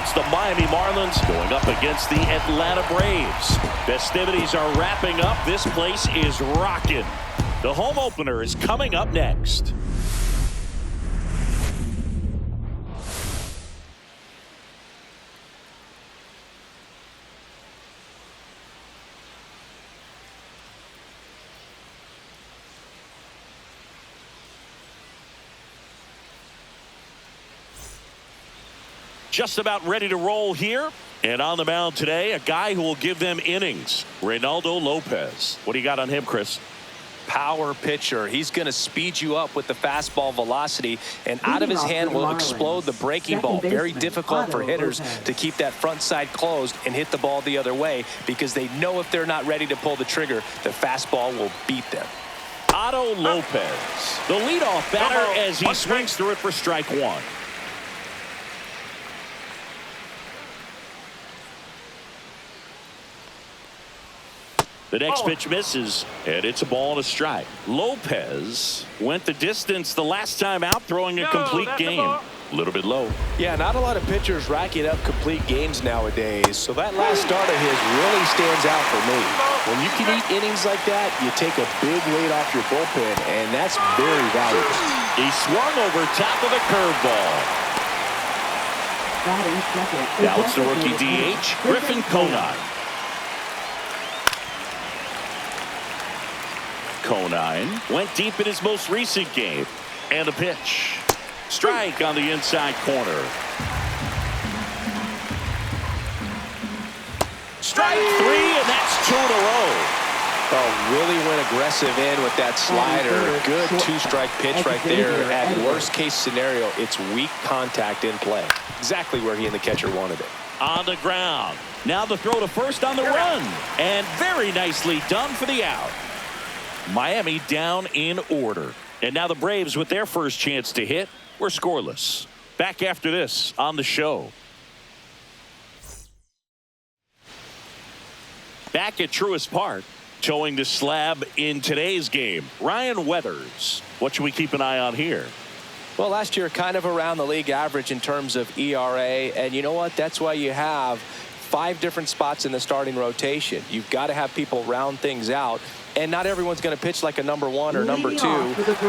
It's the Miami Marlins going up against the Atlanta Braves. Festivities are wrapping up. This place is rocking. The home opener is coming up next. Just about ready to roll here. And on the mound today, a guy who will give them innings, Reynaldo Lopez. What do you got on him, Chris? Power pitcher. He's going to speed you up with the fastball velocity, and out of his hand will explode the breaking ball. Very difficult for hitters to keep that front side closed and hit the ball the other way, because they know if they're not ready to pull the trigger, the fastball will beat them. Otto Lopez, the leadoff batter, as he swings through it for strike one. The next pitch misses, and it's a ball and a strike. Lopez went the distance the last time out, throwing a complete game. A little bit low. Yeah, not a lot of pitchers racking up complete games nowadays, so that last start of his really stands out for me. When you can eat innings like that, you take a big weight off your bullpen, and that's very valuable. He swung over top of the curveball. Now it's the rookie DH, Griffin Conine. Conine went deep in his most recent game. And a pitch. Strike on the inside corner. Strike three, and that's two in a row. Oh, really went aggressive in with that slider. Good two-strike pitch right there. At worst-case scenario, it's weak contact in play. Exactly where he and the catcher wanted it. On the ground. Now the throw to first on the run. And very nicely done for the out. Miami down in order. And now the Braves, with their first chance to hit, were scoreless. Back after this on the show. Back at Truist Park, towing the slab in today's game, Ryan Weathers. What should we keep an eye on here? Well, last year kind of around the league average in terms of ERA. And you know what? That's why you have 5 different spots in the starting rotation. You've got to have people round things out. And not everyone's going to pitch like a number 1 or number 2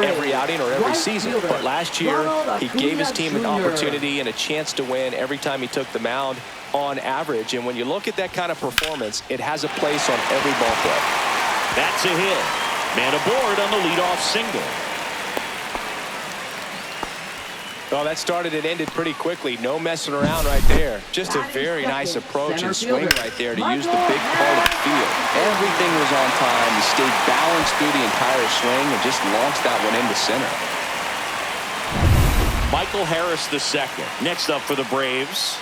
every outing or every season. But last year, he gave his team an opportunity and a chance to win every time he took the mound on average. And when you look at that kind of performance, it has a place on every ball club. That's a hit. Man aboard on the leadoff single. Well, that started and ended pretty quickly. No messing around right there. Just a very nice approach and swing right there to use the big part of the field. Everything was on time. He stayed balanced through the entire swing and just launched that one into center. Michael Harris II. Next up for the Braves.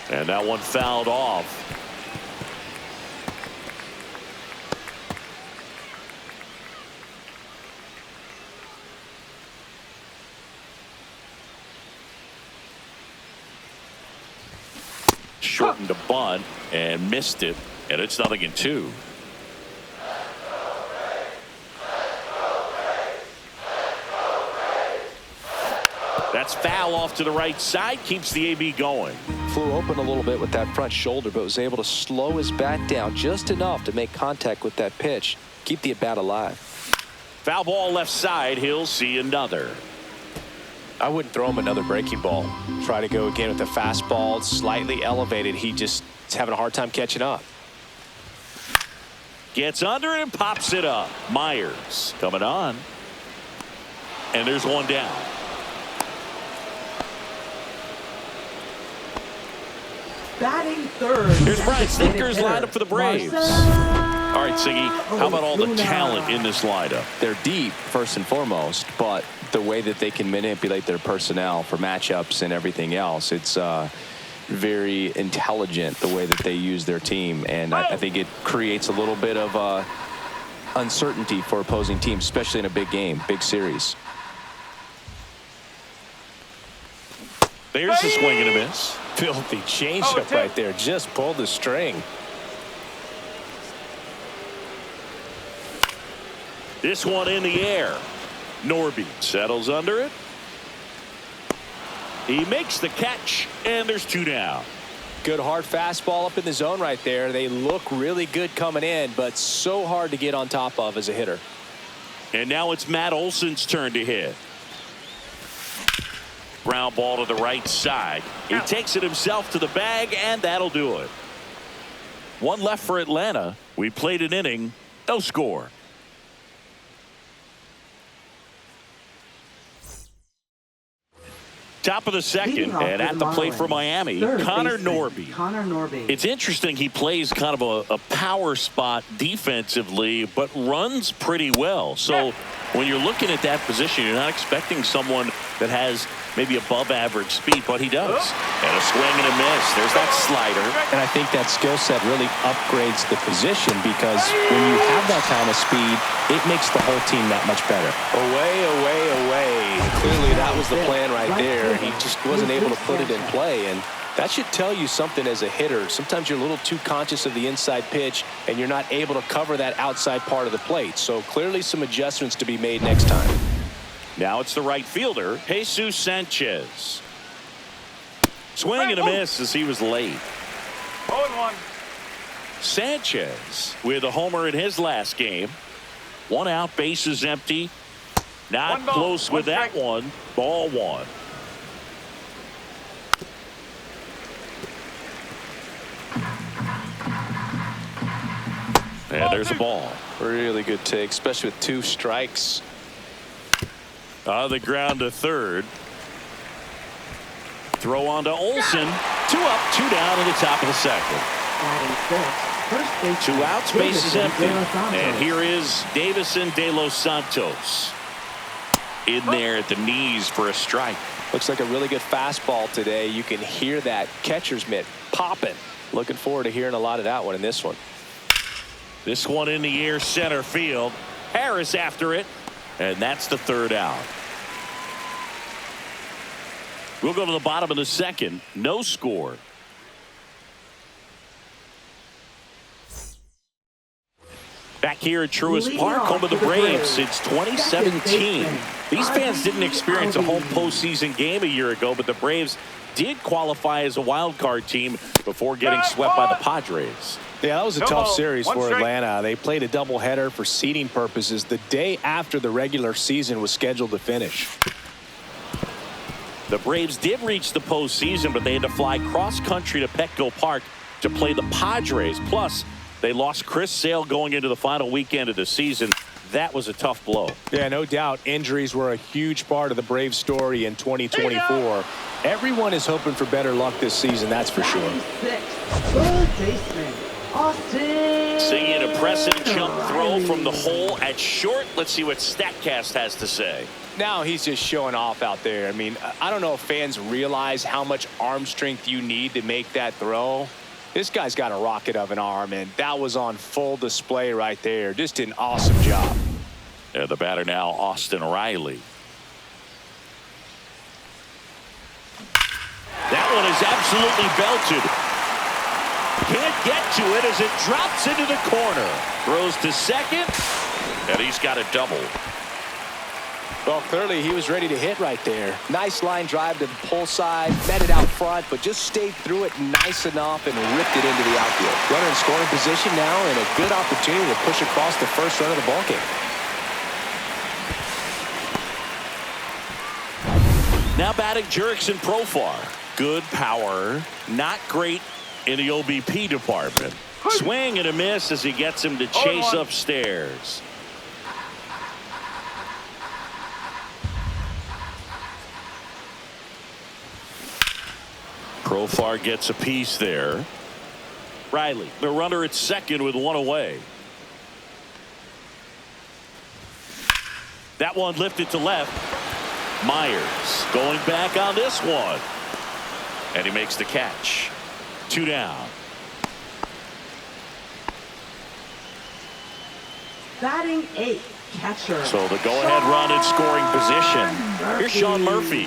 And that one fouled off. Shortened a bunt and missed it, and it's 0-2. That's foul off to the right side, keeps the AB going. Flew open a little bit with that front shoulder, but was able to slow his bat down just enough to make contact with that pitch, keep the at-bat alive. Foul ball left side, he'll see another. I wouldn't throw him another breaking ball. Try to go again with the fastball, slightly elevated. He just is having a hard time catching up. Gets under and pops it up. Myers coming on. And there's one down. Batting third. Here's Brian Snitker's lineup for the Braves. All right, Siggy, how about all the talent in this lineup? They're deep, first and foremost, but the way that they can manipulate their personnel for matchups and everything else, it's very intelligent the way that they use their team, and I think it creates a little bit of uncertainty for opposing teams, especially in a big game, big series. There's the swing and a miss. Filthy changeup right there, just pulled the string. This one in the air. Norby settles under it. He makes the catch, and there's 2 down. Good hard fastball up in the zone right there. They look really good coming in, but so hard to get on top of as a hitter. And now it's Matt Olson's turn to hit. Ground ball to the right side. He takes it himself to the bag, and that'll do it. 1 left for Atlanta. We played an inning, no score. Top of the second, and at the plate for Miami, Connor Norby. It's interesting, he plays kind of a power spot defensively, but runs pretty well. So when you're looking at that position, you're not expecting someone that has maybe above average speed, but he does. And a swing and a miss. There's that slider. And I think that skill set really upgrades the position, because when you have that kind of speed, it makes the whole team that much better. Away, away, away. Clearly that was the plan right there. He just wasn't able to put it in play, and that should tell you something as a hitter. Sometimes you're a little too conscious of the inside pitch, and you're not able to cover that outside part of the plate. So clearly some adjustments to be made next time. Now it's the right fielder, Jesus Sanchez. Swing and a miss as he was late. 0-1. Sanchez with a homer in his last game. 1 out, bases empty. Not close with that one. Ball 1. And there's a ball. Really good take, especially with 2 strikes. On the ground to third. Throw on to Olson. 2 up, 2 down in the top of the second. 2 outs, bases empty. And here is Davison De Los Santos. In there at the knees for a strike. Looks like a really good fastball today. You can hear that catcher's mitt popping. Looking forward to hearing a lot of that one in this one. This one in the air, center field. Harris after it. And that's the 3rd out. We'll go to the bottom of the second. No score. Back here at Truist Park, home of the Braves since 2017. These fans didn't experience a home postseason game a year ago, but the Braves did qualify as a wild card team before getting swept by the Padres. Yeah, that was a tough series for Atlanta. They played a doubleheader for seeding purposes the day after the regular season was scheduled to finish. The Braves did reach the postseason, but they had to fly cross-country to Petco Park to play the Padres. Plus, they lost Chris Sale going into the final weekend of the season. That was a tough blow. Yeah, no doubt. Injuries were a huge part of the Braves story in 2024. Everyone is hoping for better luck this season, that's for sure. Seeing an impressive jump throw from the hole at short. Let's see what StatCast has to say. Now he's just showing off out there. I mean, I don't know if fans realize how much arm strength you need to make that throw. This guy's got a rocket of an arm, and that was on full display right there. Just an awesome job. Yeah, the batter now, Austin Riley. That one is absolutely belted. Can't get to it as it drops into the corner. Throws to second, and he's got a double. Well, clearly he was ready to hit right there. Nice line drive to the pull side, met it out front, but just stayed through it nice enough and ripped it into the outfield. Runner in scoring position now, and a good opportunity to push across the first run of the ballgame. Now batting Jurickson Profar. Good power, not great in the OBP department. Swing and a miss as he gets him to chase upstairs. Profar gets a piece there. Riley, the runner at second with 1 away. That one lifted to left. Myers going back on this one. And he makes the catch. 2 down. Batting 8th, catcher. So the go-ahead run in scoring position. Here's Sean Murphy.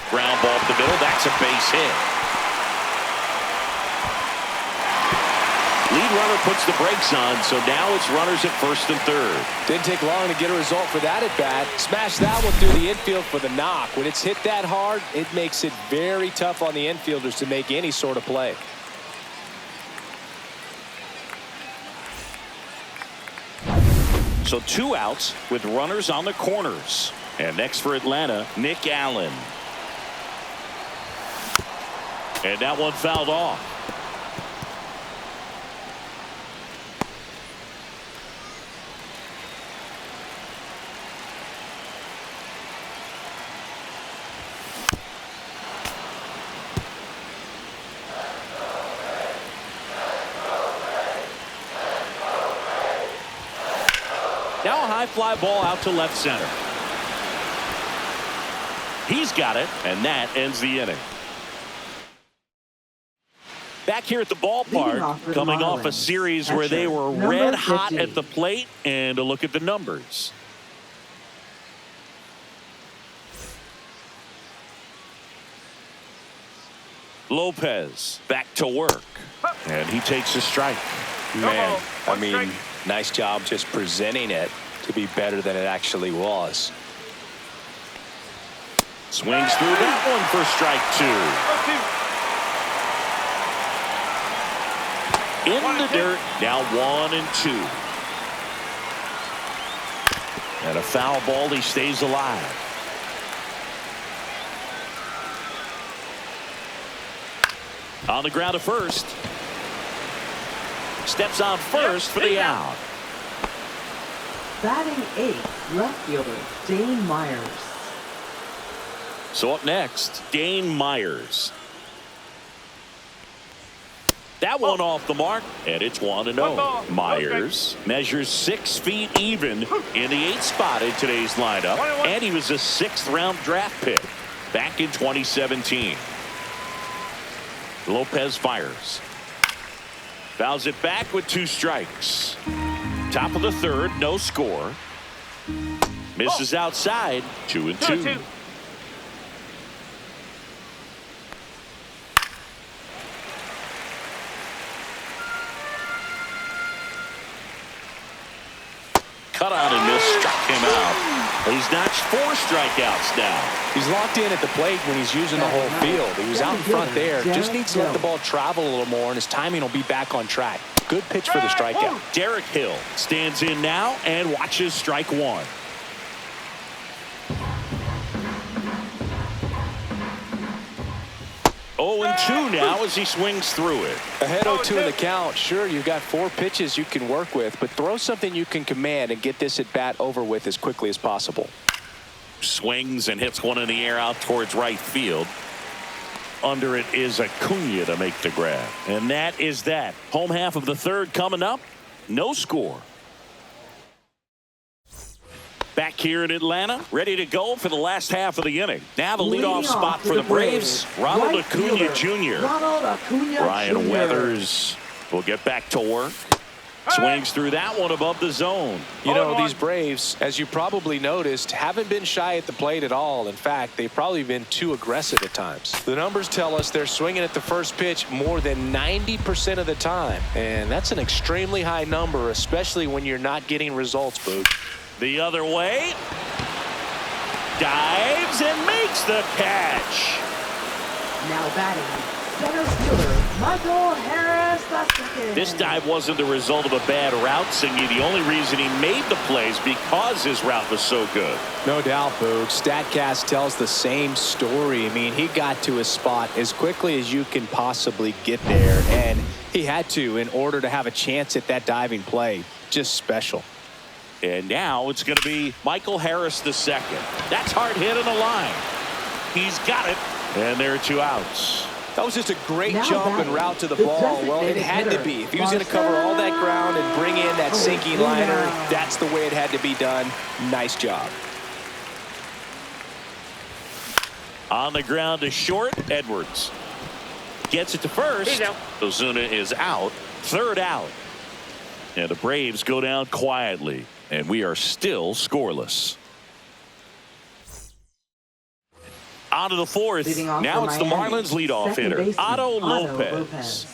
Ground ball up the middle. That's a base hit. lead runner puts the brakes on, so now it's runners at first and third. Didn't take long to get a result for that at bat. Smash that one through the infield for the knock. When it's hit that hard, it makes it very tough on the infielders to make any sort of play. So 2 outs with runners on the corners. And next for Atlanta, Nick Allen. And that one fouled off. Now a high fly ball out to left center. He's got it, and that ends the inning. Back here at the ballpark, coming off a series where they were red hot at the plate, and a look at the numbers. Lopez back to work, and he takes a strike. Man, I mean, nice job just presenting it to be better than it actually was. Swings through that one for strike 2. In the dirt, now 1-2. And a foul ball, he stays alive. On the ground to first. Steps on first for the out. Batting 8th, left fielder Dane Myers. So up next, Dane Myers. That one off the mark, and it's 1-0. Myers measures 6 feet even in the 8th spot in today's lineup, and he was a 6th-round draft pick back in 2017. Lopez fires. Fouls it back with 2 strikes. Top of the 3rd, no score. Misses outside, 2-2. Cut on and miss, struck him out. But he's notched 4 strikeouts now. He's locked in at the plate when he's using the whole field. He was out in front there. Just needs to let the ball travel a little more, and his timing will be back on track. Good pitch for the strikeout. Derek Hill stands in now and watches strike 1. Oh, and 2 now as he swings through it. Ahead 0-2 in the count. Sure, you've got 4 pitches you can work with, but throw something you can command and get this at bat over with as quickly as possible. Swings and hits one in the air out towards right field. Under it is Acuna to make the grab. And that is that. Home half of the 3rd coming up. No score. Back here in Atlanta, ready to go for the last half of the inning. Now the leadoff spot for the Braves, Ronald Acuna Jr. Ryan Weathers will get back to work. Swings through that one above the zone. You know, these Braves, as you probably noticed, haven't been shy at the plate at all. In fact, they've probably been too aggressive at times. The numbers tell us they're swinging at the first pitch more than 90% of the time. And that's an extremely high number, especially when you're not getting results, Boog. The other way. Dives and makes the catch. Now batting, center fielder Michael Harris II. This dive wasn't the result of a bad route, Singy. The only reason he made the plays because his route was so good. No doubt, Boog. StatCast tells the same story. I mean, he got to his spot as quickly as you can possibly get there, and he had to in order to have a chance at that diving play. Just special. And now it's going to be Michael Harris II. That's hard hit on the line. He's got it. And there are 2 outs. That was just a great jump and route to the ball. Well, it had to be. If he was going to cover all that ground and bring in that sinking liner, that's the way it had to be done. Nice job. On the ground to short, Edwards. Gets it to first. Ozuna is out. 3rd out. And the Braves go down quietly. And we are still scoreless. On to the 4th. Now it's the Marlins leadoff hitter, Otto Lopez.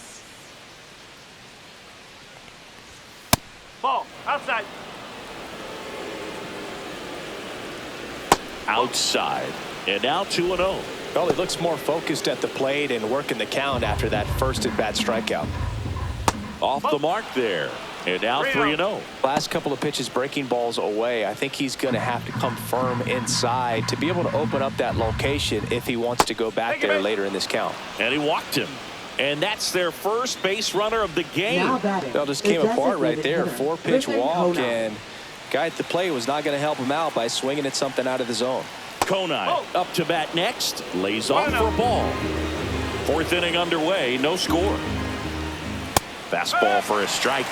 Ball, outside. Outside. And now 2-0. Well, he looks more focused at the plate and working the count after that first at-bat strikeout. Off the mark there. And now 3-0. Last couple of pitches breaking balls away. I think he's going to have to come firm inside to be able to open up that location if he wants to go back there later in this count. And he walked him. And that's their first base runner of the game. That just came apart right there. 4-pitch walk, and guy at the plate was not going to help him out by swinging at something out of the zone. Konai up to bat next. Lays off for a ball. Fourth inning underway. No score. Fastball for a strike.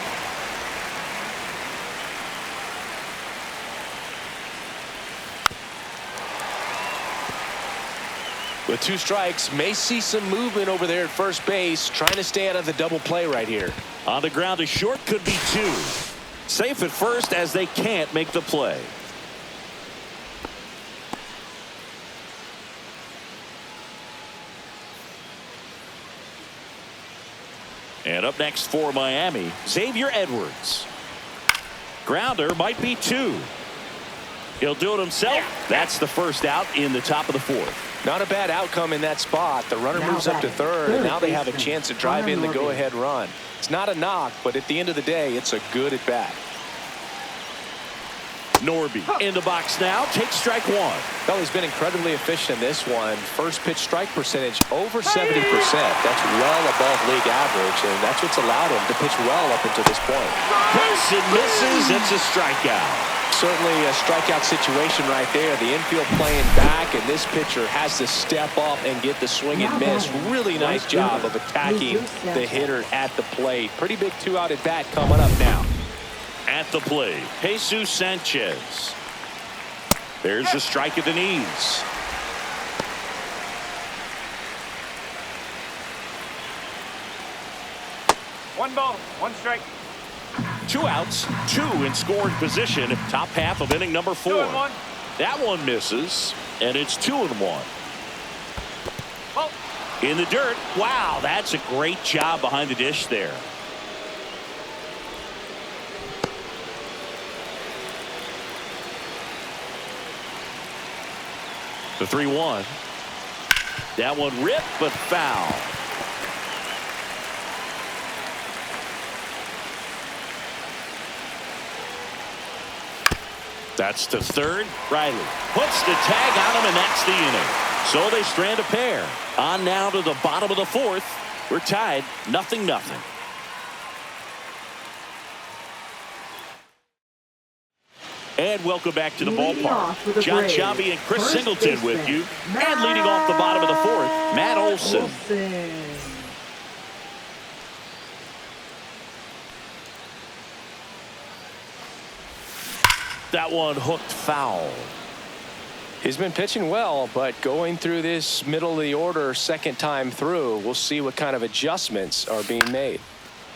With 2 strikes, may see some movement over there at first base, trying to stay out of the double play right here. On the ground, a short could be 2. Safe at first as they can't make the play. And up next for Miami, Xavier Edwards. Grounder might be 2. He'll do it himself. That's the first out in the top of the 4th. Not a bad outcome in that spot. The runner moves up to third, and now they have a chance to drive in the go-ahead run. It's not a knock, but at the end of the day, it's a good at-bat. Norby in the box now. Takes strike 1. Well, he's been incredibly efficient in this one. First pitch strike percentage over 70%. That's well above league average, and that's what's allowed him to pitch well up until this point. Hits and misses. It's a strikeout. Certainly a strikeout situation right there. The infield playing back, and this pitcher has to step up and get the swing and miss. Really nice job of attacking the hitter at the plate. Pretty big 2-out at bat coming up now. At the plate, Jesus Sanchez. There's a strike at the knees. One ball, 1 strike. 2 outs, 2 in scoring position. Top half of inning number 4. 2-1. That one misses, and it's 2-1. Ball. In the dirt. Wow, that's a great job behind the dish there. The 3-1. That one ripped, but foul. That's to third. Riley puts the tag on him, and that's the inning. So they strand a pair. On now to the bottom of the 4th. We're tied 0-0. And welcome back to the ballpark. John Sciambi and Chris Singleton with you. And leading off the bottom of the 4th, Matt Olson. That one hooked foul. He's been pitching well, but going through this middle of the order second time through, we'll see what kind of adjustments are being made.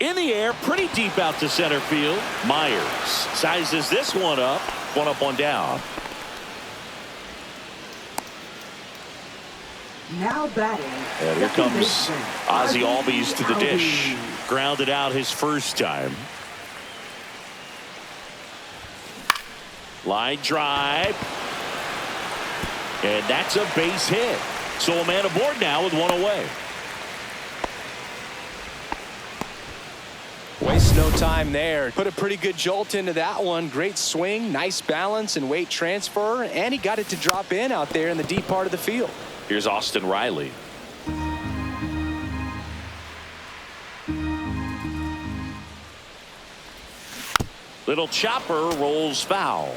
In the air, pretty deep out to center field. Myers sizes this one up. 1 up, 1 down. Now batting. And here comes Ozzie Albies to the dish. Grounded out his first time. Line drive. And that's a base hit. So a man aboard now with 1 away. Waste no time there. Put a pretty good jolt into that one. Great swing, nice balance and weight transfer, and he got it to drop in out there in the deep part of the field. Here's Austin Riley. Little chopper rolls foul.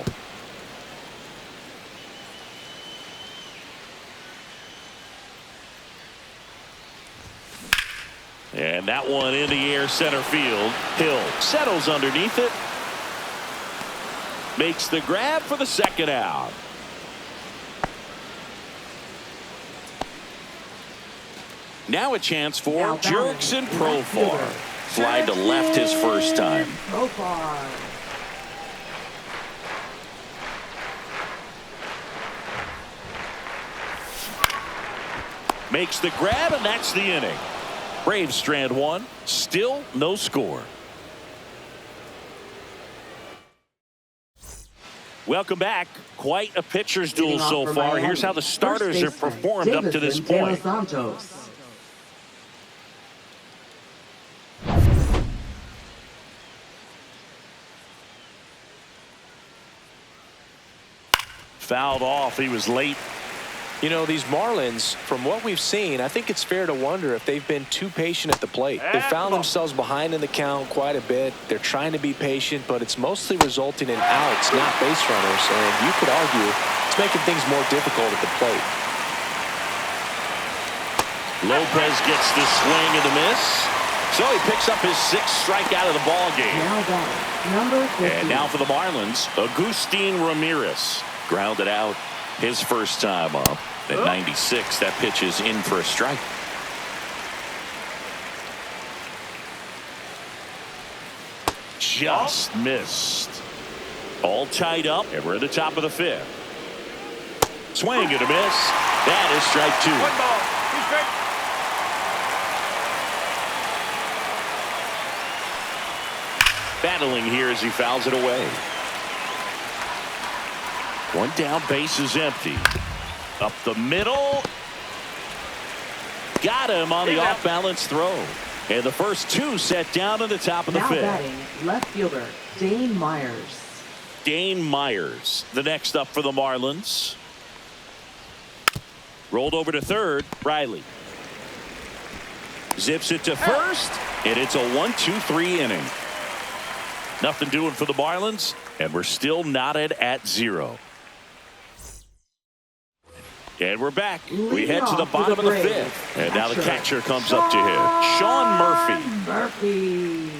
And that one in the air center field. Hill settles underneath it. Makes the grab for the second out. Now a chance for Jurickson Profar. Fly to left his first time. Makes the grab, and that's the inning. Braves strand 1. Still no score. Welcome back. Quite a pitcher's duel Leading off so for far. Miami, Here's how the starters first have baseman, performed up to this Davison De Los point. Santos. Fouled off. He was late. You know, these Marlins, from what we've seen, I think it's fair to wonder if they've been too patient at the plate. They found themselves behind in the count quite a bit. They're trying to be patient, but it's mostly resulting in outs, not base runners. And you could argue it's making things more difficult at the plate. Lopez gets the swing and the miss. So he picks up his 6th strikeout of the ball game. Now batting, number 50. And now for the Marlins, Agustin Ramirez. Grounded out his first time up. At 96, that pitch is in for a strike. Just missed. All tied up, and we're at the top of the 5th. Swing and a miss. That is strike 2. 1 ball, 2 strikes. Battling here as he fouls it away. 1 down, base is empty. Up the middle. Got him on the off-balance throw. And the first 2 set down at the top of the Now 5th. batting, left fielder, Dane Myers. Dane Myers, the next up for the Marlins. Rolled over to third, Riley. Zips it to first, and it's a 1-2-3 inning. Nothing doing for the Marlins, and we're still knotted at 0. And we're back. We head to the bottom of the 5th. And now the catcher comes up to hit. Sean Murphy.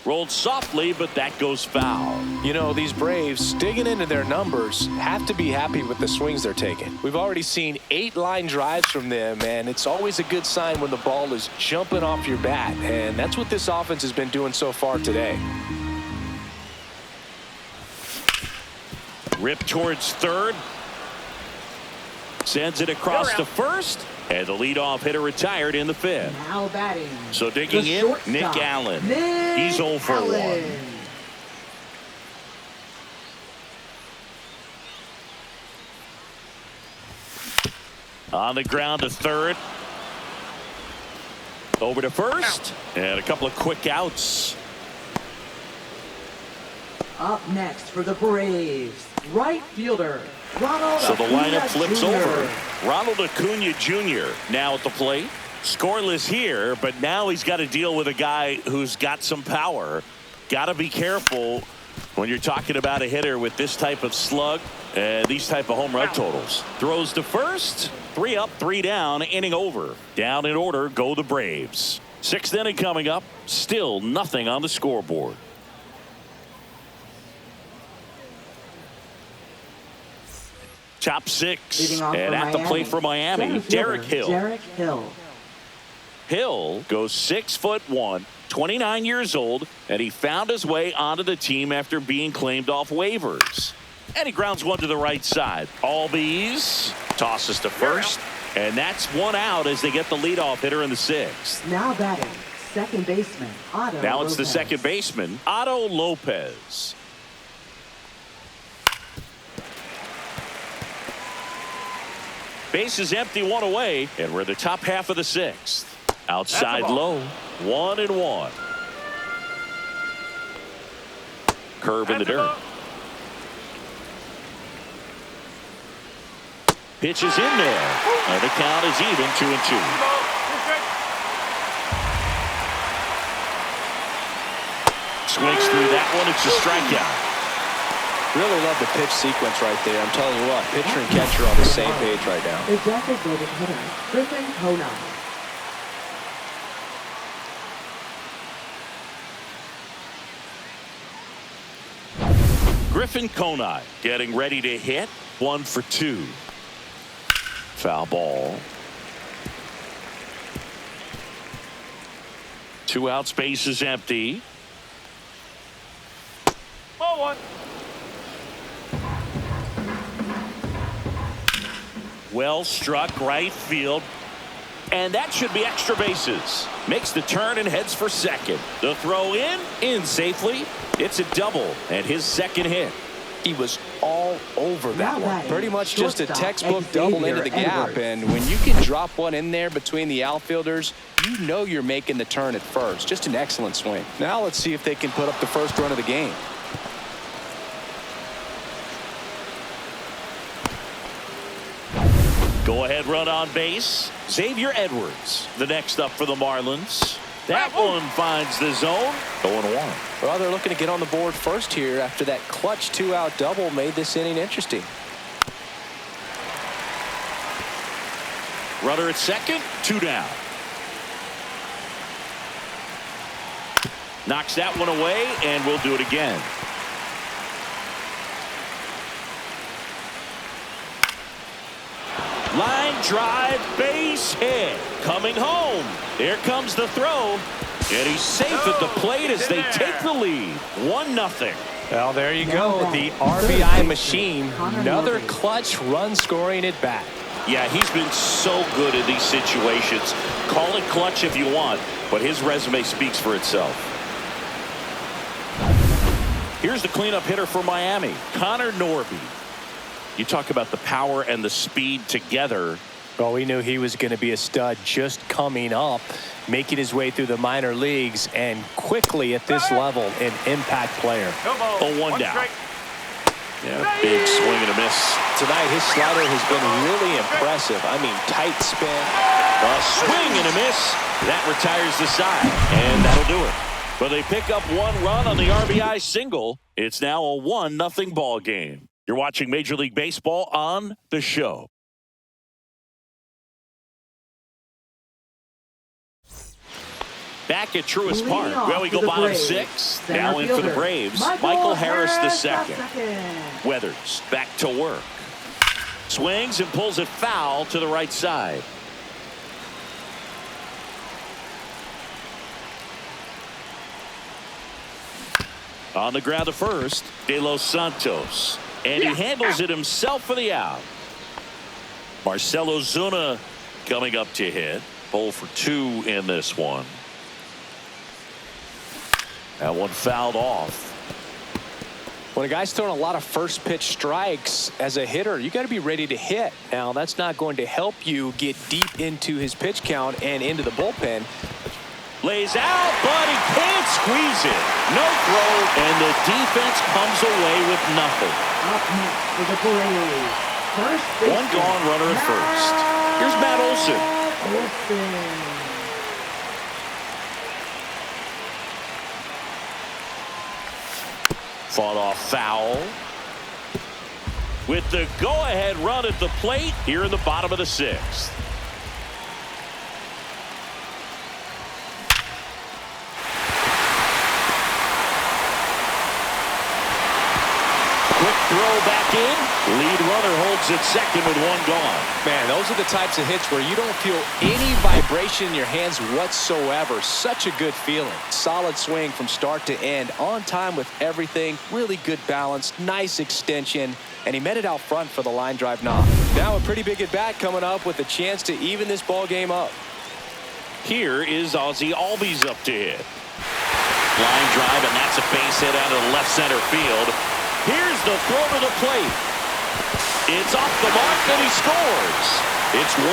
Rolled softly, but that goes foul. You know, these Braves, digging into their numbers, have to be happy with the swings they're taking. We've already seen 8 line drives from them, and it's always a good sign when the ball is jumping off your bat. And that's what this offense has been doing so far today. Rip towards third. Sends it across to first. And the leadoff hitter retired in the 5th. Now batting. So digging in, Nick Allen. He's 0 for 1. On the ground to third. Over to first. And a couple of quick outs. Up next for the Braves, right fielder, Ronald So the lineup Acuna flips Jr. over. Ronald Acuna Jr. now at the plate. Scoreless here, but now he's got to deal with a guy who's got some power. Got to be careful when you're talking about a hitter with this type of slug and these type of home run totals. Throws to first. 3 up, 3 down, inning over. Down in order go the Braves. 6th inning coming up. Still nothing on the scoreboard. Top 6. And at the plate for Miami, Derek Hill. Hill goes 6'1", 29 years old, and he found his way onto the team after being claimed off waivers. And he grounds one to the right side. Albies tosses to first, and that's 1 out as they get the leadoff hitter in the 6th. Now batting, second baseman, Otto Now it's Lopez. the second baseman, Otto Lopez. Base is empty, 1 away, and we're in the top half of the 6th. Outside low, 1-1. Curve in the dirt. Pitch is in there, and the count is even, 2-2. Swings through that one. It's a strikeout. Really love the pitch sequence right there. I'm telling you what, pitcher and catcher on the same page right now. The designated hitter, Griffin Conine. Griffin Conine getting ready to hit. 1 for 2. Foul ball. 2 out, space is empty. Ball 1. Well struck right field. And that should be extra bases. Makes the turn and heads for second. The throw in safely. It's a double and his second hit. He was all over that one. Pretty much just a textbook double into the gap. And when you can drop one in there between the outfielders, you know you're making the turn at first. Just an excellent swing. Now let's see if they can put up the first run of the game. Go ahead run on base. Xavier Edwards, the next up for the Marlins. That one finds the zone. 0-1. Well, they're looking to get on the board first here after that clutch 2-out double made this inning interesting. Runner at second, 2 down. Knocks that one away, and we'll do it again. Line drive, base hit. Coming home. Here comes the throw. And he's safe at the plate as they take the lead. 1-0. Well, there you go. The RBI machine. Another clutch run scoring at bat. Yeah, he's been so good in these situations. Call it clutch if you want, but his resume speaks for itself. Here's the cleanup hitter for Miami, Connor Norby. You talk about the power and the speed together. Well, we knew he was going to be a stud just coming up, making his way through the minor leagues, and quickly at this level, an impact player. 0-1 down. Yeah, big swing and a miss. Tonight, his slider has been really impressive. I mean, tight spin. A swing and a miss. That retires the side, and that'll do it. But they pick up 1 run on the RBI single. It's now a 1-0 ball game. You're watching Major League Baseball on The Show. Back at Truist Park, where we go bottom 6. Now in for the Braves, Michael Harris II. Weathers back to work. Swings and pulls it foul to the right side. On the ground to first, De Los Santos. And he handles it himself for the out. Marcell Ozuna coming up to hit. 0 for 2 in this one. That one fouled off. When a guy's throwing a lot of first pitch strikes as a hitter, you got to be ready to hit. Now, that's not going to help you get deep into his pitch count and into the bullpen. Lays out, but he can't squeeze it. No throw, and the defense comes away with nothing. Up next for the Braves. First baseman, One gone runner at first. Here's Matt Olson. Fought off foul. With the go-ahead run at the plate here in the bottom of the 6th. Quick throw back in. Lead runner holds at second with 1 gone. Man, those are the types of hits where you don't feel any vibration in your hands whatsoever. Such a good feeling. Solid swing from start to end. On time with everything. Really good balance. Nice extension. And he met it out front for the line drive knock. Now a pretty big at bat coming up with a chance to even this ball game up. Here is Ozzy Albies up to hit. Line drive, and that's a base hit out of the left center field. Here's the throw to the plate. It's off the mark, and he scores. It's 1-1.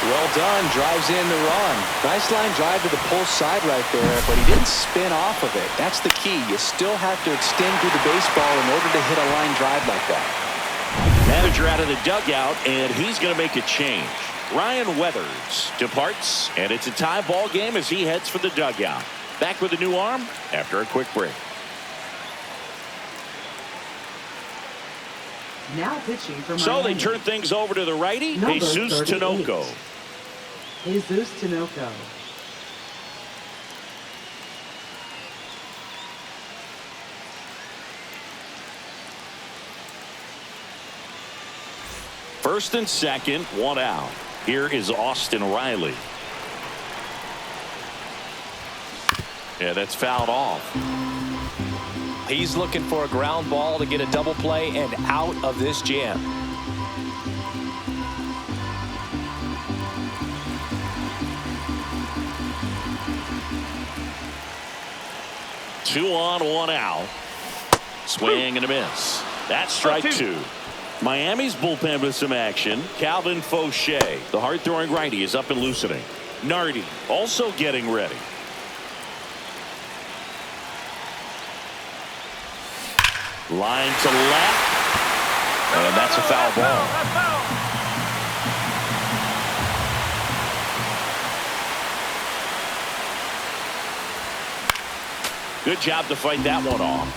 Well done. Drives in the run. Nice line drive to the pull side right there, but he didn't spin off of it. That's the key. You still have to extend through the baseball in order to hit a line drive like that. Manager out of the dugout, and he's going to make a change. Ryan Weathers departs, and it's a tie ball game as he heads for the dugout. Back with a new arm after a quick break. Now pitching for Miami. So they turn things over to the righty, Number Jesus 38. Tinoco. Jesus Tinoco. First and second, 1 out. Here is Austin Riley. Yeah, that's fouled off. He's looking for a ground ball to get a double play and out of this jam. 2 on, 1 out. Swing and a miss. That's strike 2. Miami's bullpen with some action. Calvin Fauché, the hard-throwing righty, is up and loosening. Nardi also getting ready. Line to left. And that's a foul ball. Good job to fight that one off.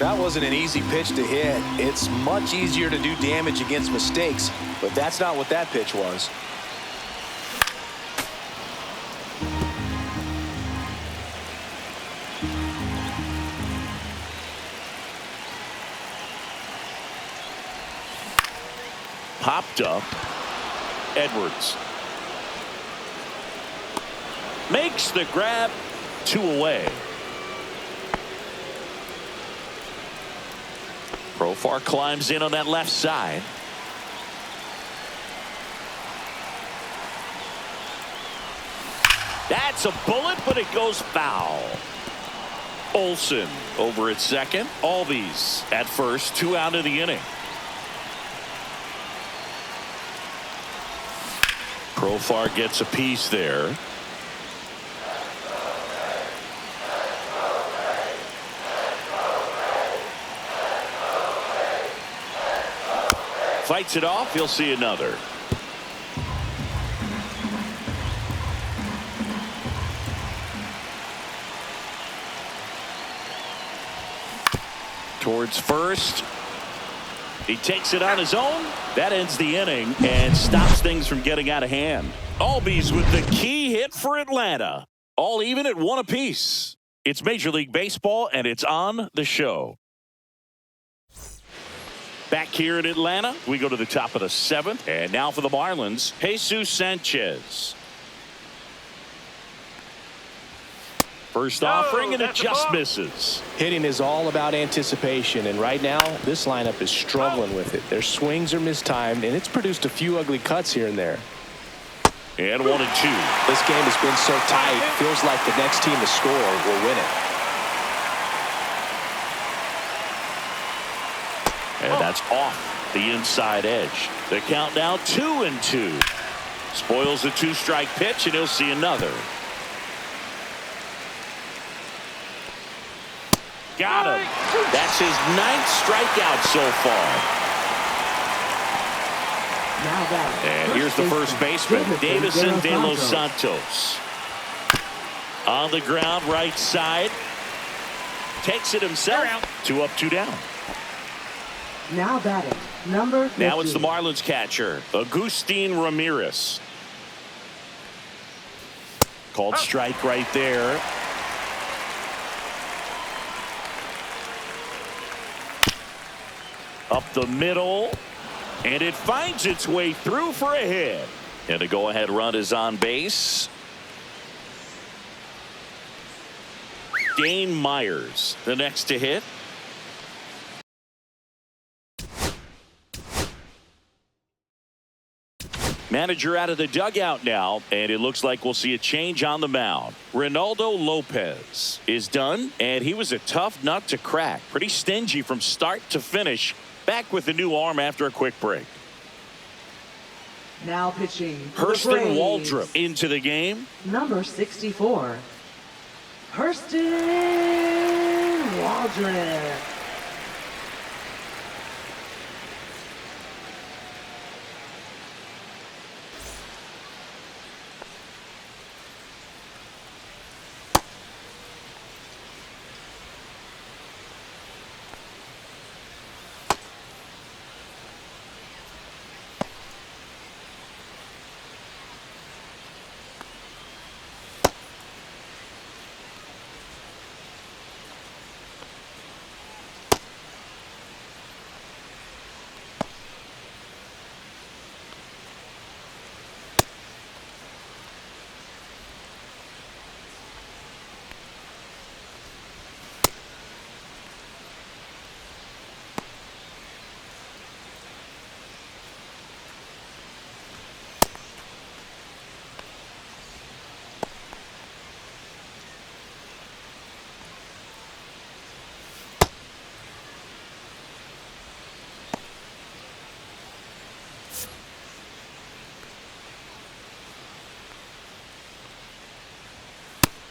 That wasn't an easy pitch to hit. It's much easier to do damage against mistakes, but that's not what that pitch was. Popped up. Edwards makes the grab. 2 away. Profar climbs in on that left side. That's a bullet, but it goes foul. Olsen over at second. Albies at first. 2 out of the inning. Profar gets a piece there. Fights it off. He'll see another. Towards first. He takes it on his own. That ends the inning and stops things from getting out of hand. Albies with the key hit for Atlanta. All even at 1 apiece. It's Major League Baseball, and it's on the show. Back here in Atlanta, we go to the top of the 7th. And now for the Marlins, Jesus Sanchez. First offering, and it just misses. Hitting is all about anticipation, and right now this lineup is struggling with it. Their swings are mistimed, and it's produced a few ugly cuts here and there. And 1 and 2. This game has been so tight, feels like the next team to score will win it. And that's off the inside edge. The count now 2 and 2. Spoils the 2-strike pitch, and he'll see another. Got him. That's his 9th strikeout so far. And here's the first baseman, Davison De Los Santos. On the ground, right side. Takes it himself. 2 up, 2 down. Now batting, number 50. Now it's the Marlins catcher, Agustin Ramirez. Called strike right there. Up the middle, and it finds its way through for a hit. And the go-ahead run is on base. Dane Myers, the next to hit. Manager out of the dugout now, and it looks like we'll see a change on the mound. Reynaldo Lopez is done, and he was a tough nut to crack. Pretty stingy from start to finish. Back with the new arm after a quick break. Now pitching. Hurston Waldrop into the game. Number 64. Hurston Waldrop.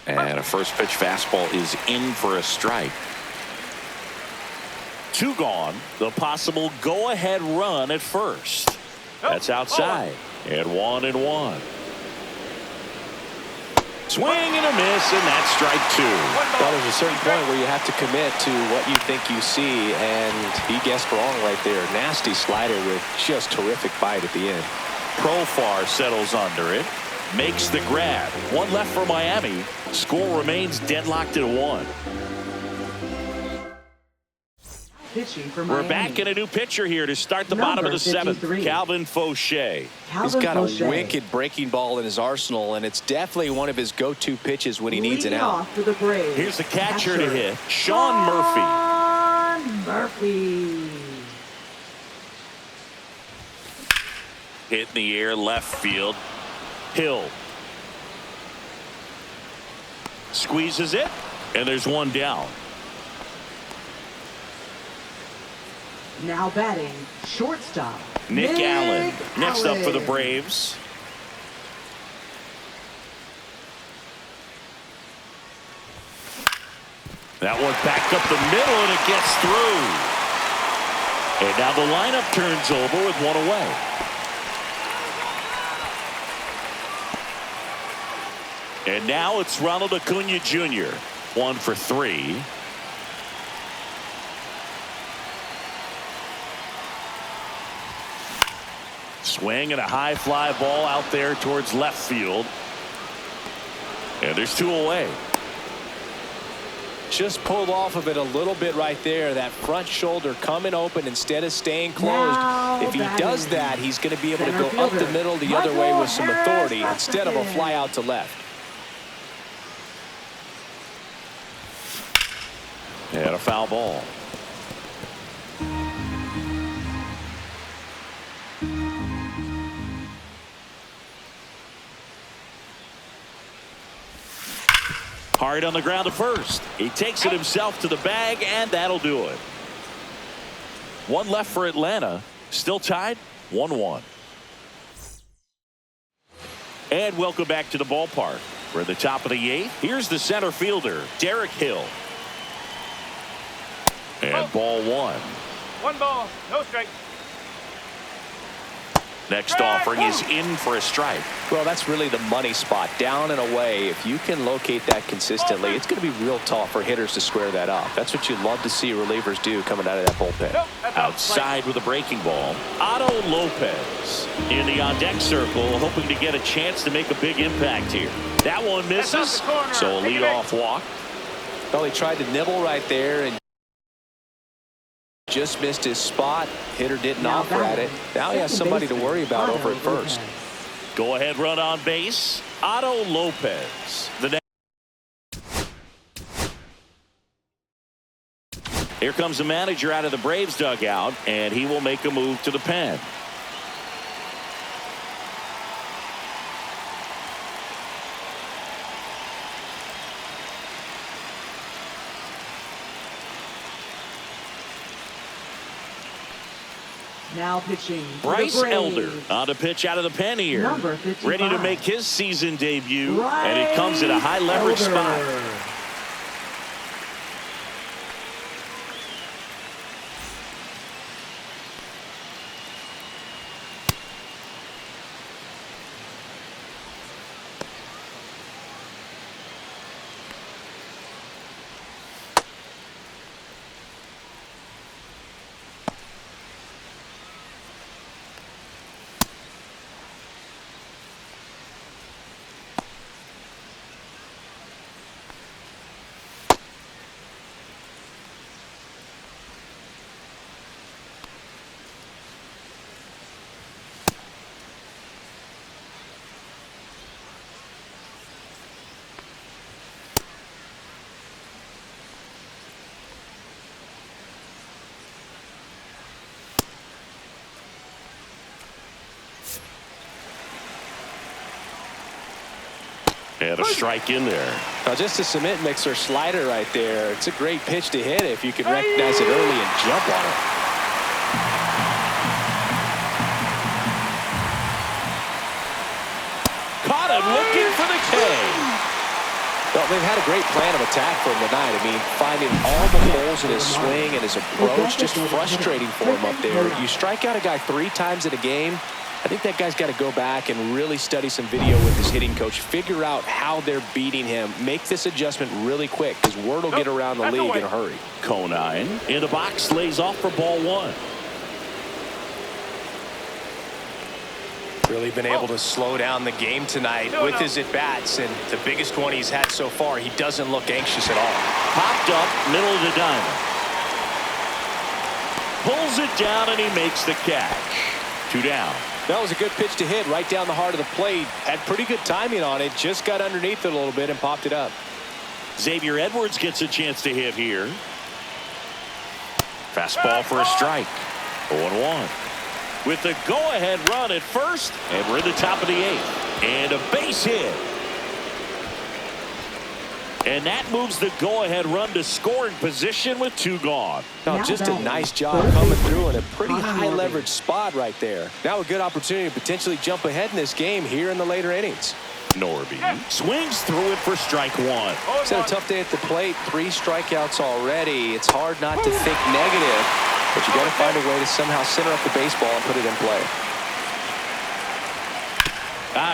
And a first pitch fastball is in for a strike. 2 gone. The possible go-ahead run at first. That's outside. And 1-1. Swing and a miss, and that's strike 2. Well, there's a certain point where you have to commit to what you think you see, and he guessed wrong right there. Nasty slider with just terrific bite at the end. Profar settles under it. Makes the grab. 1 left for Miami. Score remains deadlocked at 1. Pitching for We're Miami. back in a new pitcher here to start the bottom of the 7th. Calvin Fauché. He's got a wicked breaking ball in his arsenal, and it's definitely one of his go-to pitches when he needs an out. For the Braves. Here's the catcher to hit, Sean Murphy. Sean Murphy. Hit in the air, left field. Hill. Squeezes it, and there's 1 down. Now batting, shortstop. Nick Allen. Next up for the Braves. That one backed up the middle, and it gets through. And now the lineup turns over with 1 away. And now it's Ronald Acuna Jr. 1 for 3. Swing and a high fly ball out there towards left field. And there's 2 away. Just pulled off of it a little bit right there. That front shoulder coming open instead of staying closed. Now if he does that, he's going to be able to go up the middle the other way with some authority instead of a fly out to left. And a foul ball. Hard on the ground to first. He takes it himself to the bag, and that'll do it. 1 left for Atlanta. Still tied 1-1. And welcome back to the ballpark. We're at the top of the 8th. Here's the center fielder, Derek Hill. And ball 1. 1 ball, no strike. Next offering is in for a strike. Well, that's really the money spot, down and away. If you can locate that consistently, it's going to be real tough for hitters to square that up. That's what you love to see relievers do coming out of that bullpen. Nope, that's Outside with a breaking ball, Otto Lopez in the on-deck circle, hoping to get a chance to make a big impact here. That one misses, so a leadoff walk. Well, he tried to nibble right there and just missed his spot. Hitter didn't offer at it. Now he has somebody to worry about over at first. Go ahead run on base, Otto Lopez. Here comes the manager out of the Braves dugout, and he will make a move to the pen. Now pitching for Bryce the Braves. Elder on to pitch out of the pen here. Number 55. Ready to make his season debut, Bryce and it comes at a high leverage Elder. spot. And a strike in there. Now, just a cement mixer slider right there. It's a great pitch to hit if you can recognize it early and jump on it. Caught him looking for the K. Well, they've had a great plan of attack for him tonight. I mean, finding all the holes in his swing and his approach, just frustrating for him up there. You strike out a guy 3 times in a game, I think that guy's got to go back and really study some video with his hitting coach, figure out how they're beating him, make this adjustment really quick, because word will get around the league in a hurry. Conine in the box, lays off for ball 1. Really been able to slow down the game tonight with his at-bats, and the biggest one he's had so far, he doesn't look anxious at all. Popped up, middle of the diamond. Pulls it down, and he makes the catch. 2 down. That was a good pitch to hit right down the heart of the plate. Had pretty good timing on it, just got underneath it a little bit and popped it up. Xavier Edwards gets a chance to hit here. Fastball for a strike. 0-1. With the go-ahead run at first, and we're in the top of the 8th. And a base hit. And that moves the go-ahead run to scoring position with 2 gone. No, just a nice job coming through in a pretty high-leverage spot right there. Now a good opportunity to potentially jump ahead in this game here in the later innings. Norby swings through it for strike 1. He's had a tough day at the plate. 3 strikeouts already. It's hard not to think negative, but you got to find a way to somehow center up the baseball and put it in play.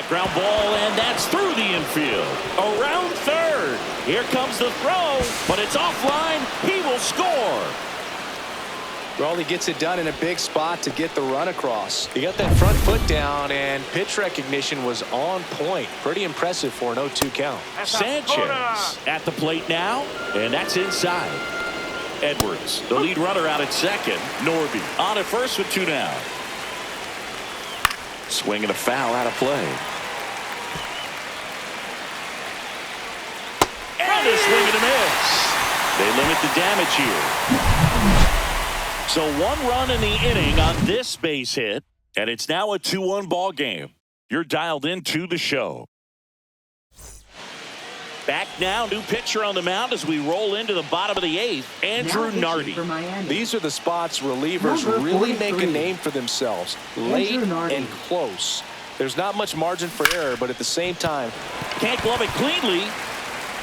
Ground ball, and that's through the infield. Around third. Here comes the throw, but it's offline. He will score. Well, he gets it done in a big spot to get the run across. He got that front foot down, and pitch recognition was on point. Pretty impressive for an 0-2 count. Sanchez at the plate now, and that's inside. Edwards, the lead runner, out at second. Norby on at first with 2 down. Swing and a foul out of play. And a swing and a miss. They limit the damage here. So 1 run in the inning on this base hit, and it's now a 2-1 ball game. You're dialed into the show. Back now, new pitcher on the mound as we roll into the bottom of the 8th, Andrew Nardi. These are the spots relievers really make a name for themselves. Late and close. There's not much margin for error, but at the same time, can't glove it cleanly.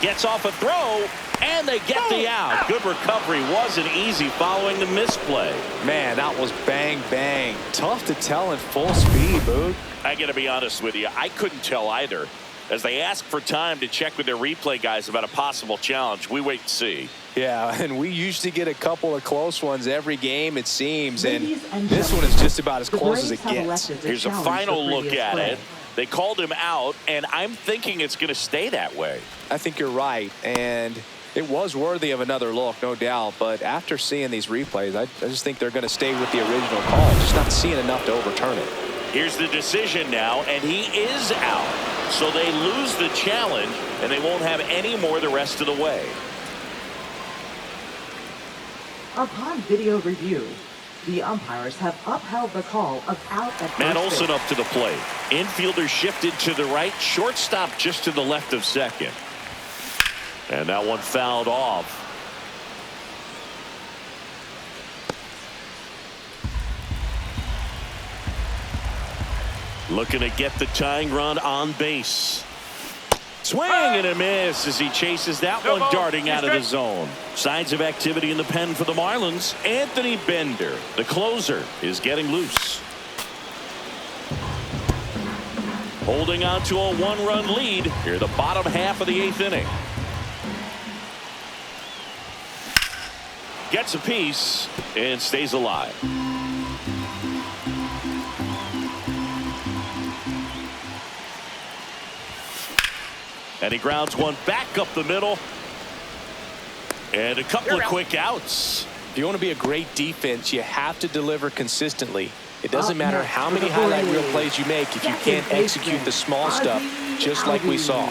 Gets off a throw, and they get the out. Good recovery. Wasn't easy following the misplay. Man, that was bang, bang. Tough to tell in full speed, Boog. I got to be honest with you. I couldn't tell either. As they ask for time to check with their replay guys about a possible challenge, we wait and see. Yeah, and we usually get a couple of close ones every game, it seems, and this one is just about as close as it gets. Here's a final look at it. They called him out, and I'm thinking it's going to stay that way. I think you're right, and it was worthy of another look, no doubt, but after seeing these replays, I just think they're going to stay with the original call, just not seeing enough to overturn it. Here's the decision now, and he is out. So they lose the challenge, and they won't have any more the rest of the way. Upon video review, the umpires have upheld the call of out at first Matt Olson base. up to the plate. Infielder shifted to the right. Shortstop just to the left of second. And that one fouled off. Looking to get the tying run on base. Swing and a miss as he chases that one darting out of the zone. Signs of activity in the pen for the Marlins. Anthony Bender, the closer, is getting loose. Holding on to a 1-run lead here, the bottom half of the 8th inning. Gets a piece and stays alive. And he grounds one back up the middle. And a couple of quick outs. If you want to be a great defense, you have to deliver consistently. It doesn't matter how many highlight reel plays you make if you can't execute the small stuff, just like we saw.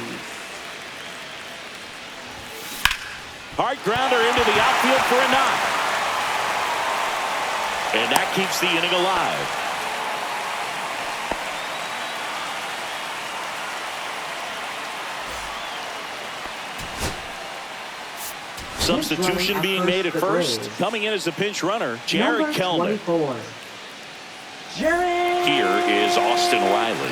Hard grounder into the outfield for a knock. And that keeps the inning alive. Substitution being made at first. Coming in as the pinch runner, Jared Kellner. Here is Austin Riley.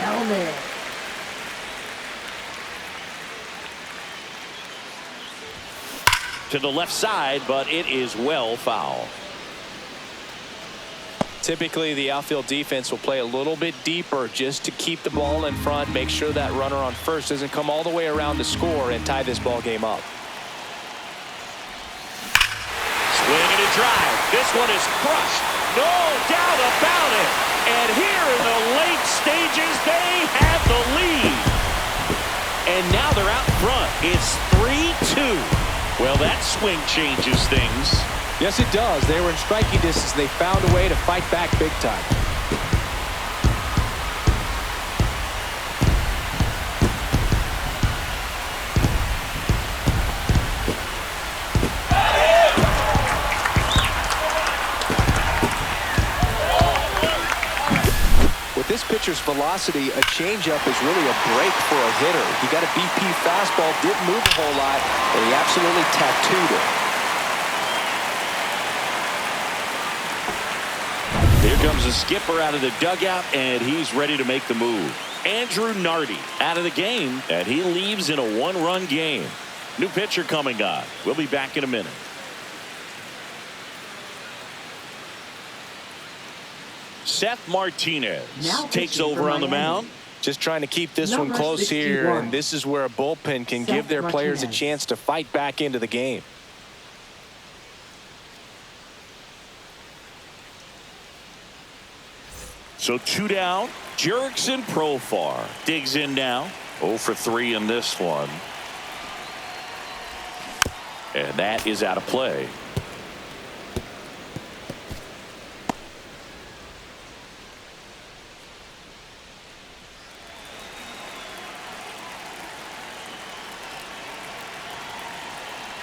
to the left side, but it is well foul. Typically, the outfield defense will play a little bit deeper just to keep the ball in front, make sure that runner on first doesn't come all the way around to score and tie this ball game up. Swing and a drive. This one is crushed. No doubt about it. And here in the late stages, they have the lead. And now they're out front. It's 3-2. Well, that swing changes things. Yes, it does. They were in striking distance. They found a way to fight back big time. With this pitcher's velocity, a changeup is really a break for a hitter. He got a BP fastball, didn't move a whole lot, and he absolutely tattooed it. Here comes the skipper out of the dugout, and he's ready to make the move. Andrew Nardi out of the game, and he leaves in a one-run game. New pitcher coming on. We'll be back in a minute. Seth Martinez takes over on the mound. Just trying to keep this one close here, and this is where a bullpen can give their players a chance to fight back into the game. So 2 down. Jurickson Profar digs in now. 0 for 3 in this one. And that is out of play.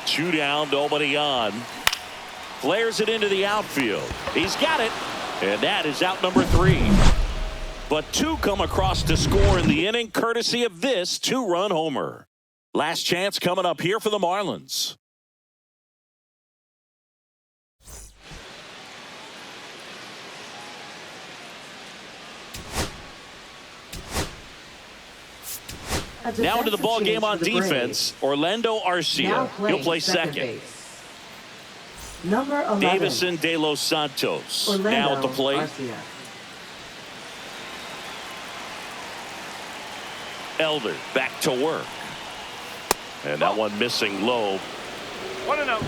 Two down, nobody on. Flares it into the outfield. He's got it. And that is out number 3. But 2 come across to score in the inning, courtesy of this 2-run homer. Last chance coming up here for the Marlins. Now into the ball game on defense, Orlando Arcia. He'll play second. Number 11. Davison De Los Santos Orlando now at the plate. Arcia. Elder back to work. And that one missing low. 1-0.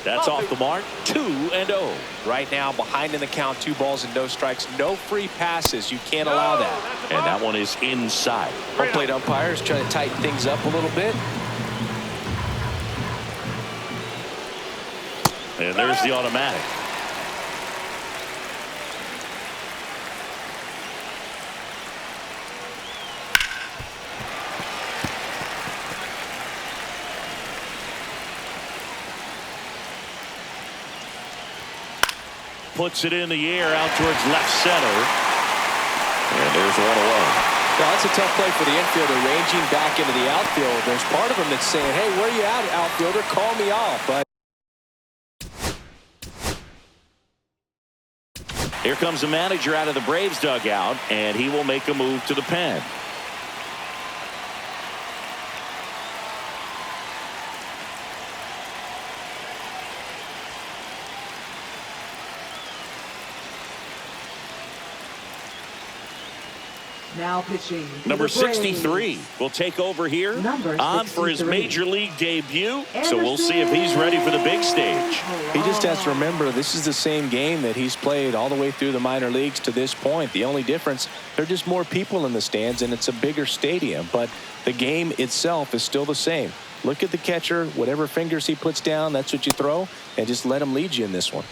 That's off the mark. 2-0. Right now, behind in the count, 2 balls and no strikes, no free passes. You can't allow that. And that one is inside. Home plate umpires trying to tighten things up a little bit. And there's the automatic. Puts it in the air out towards left center. And there's 1 away. Well, that's a tough play for the infielder, ranging back into the outfield. There's part of him that's saying, hey, where you at, outfielder? Call me off. But here comes the manager out of the Braves dugout, and he will make a move to the pen. Now pitching. Number 63 will take over here on for his major league debut. So we'll see if he's ready for the big stage. he just has to remember this is the same game that he's played all the way through the minor leagues to this point. The only difference, there are just more people in the stands and it's a bigger stadium. But the game itself is still the same. Look at the catcher. Whatever fingers he puts down, that's what you throw. And just let him lead you in this one.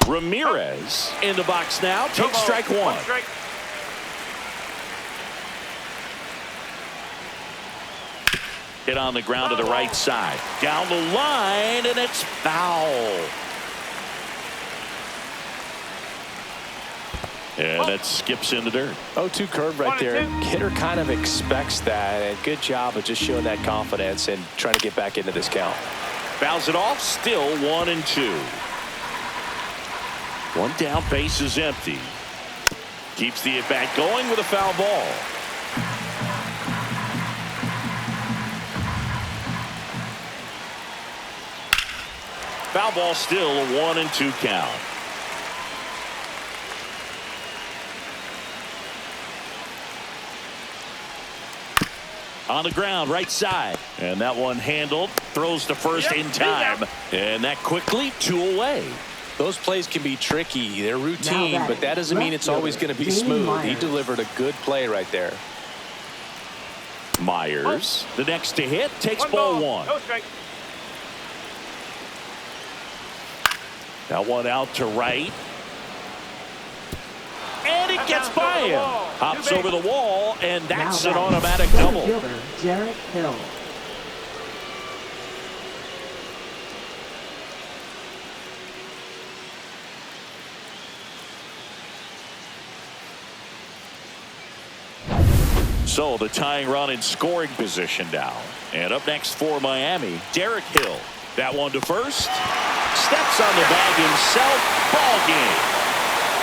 Ramirez in the box now. No Takes ball, strike one. strike. Hit on the ground to the right side. Down the line, and it's foul. And that skips in the dirt. 0-2 curve right there. Hitter kind of expects that, and good job of just showing that confidence and trying to get back into this count. Fouls it off, still 1-2. One down, base is empty. Keeps the at-bat going with a foul ball. Foul ball, still a 1-2 count. On the ground, right side. And that one handled. Throws to first in time. And that quickly, 2 away. Those plays can be tricky. They're routine, but that doesn't mean it's always going to be smooth. He delivered a good play right there. Myers, the next to hit, takes One ball ball, 1. no strike. That one out to right. And it gets by him. Hops over the wall, and that's an automatic double. Fielder Derek Hill. So the tying run in scoring position now. And up next for Miami, Derek Hill. That one to first. Steps on the bag himself. Ball game.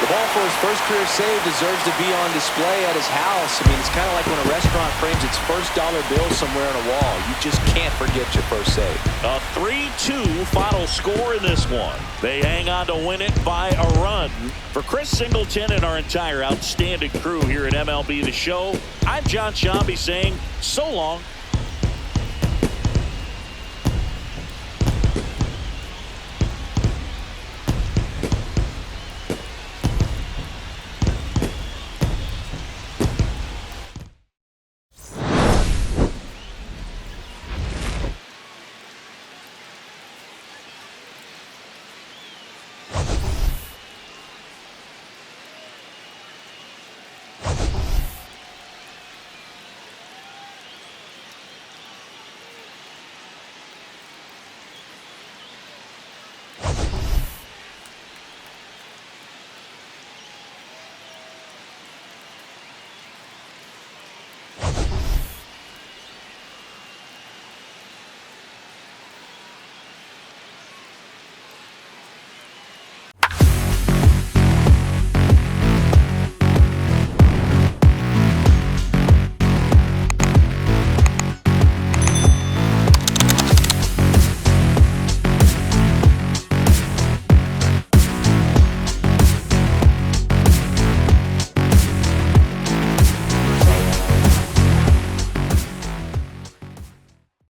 The ball for his first career save deserves to be on display at his house. I mean, it's kind of like when a restaurant frames its first dollar bill somewhere on a wall. You just can't forget your first save. A 3-2 final score in this one. They hang on to win it by a run. For Chris Singleton and our entire outstanding crew here at MLB The Show, I'm John Shambi saying so long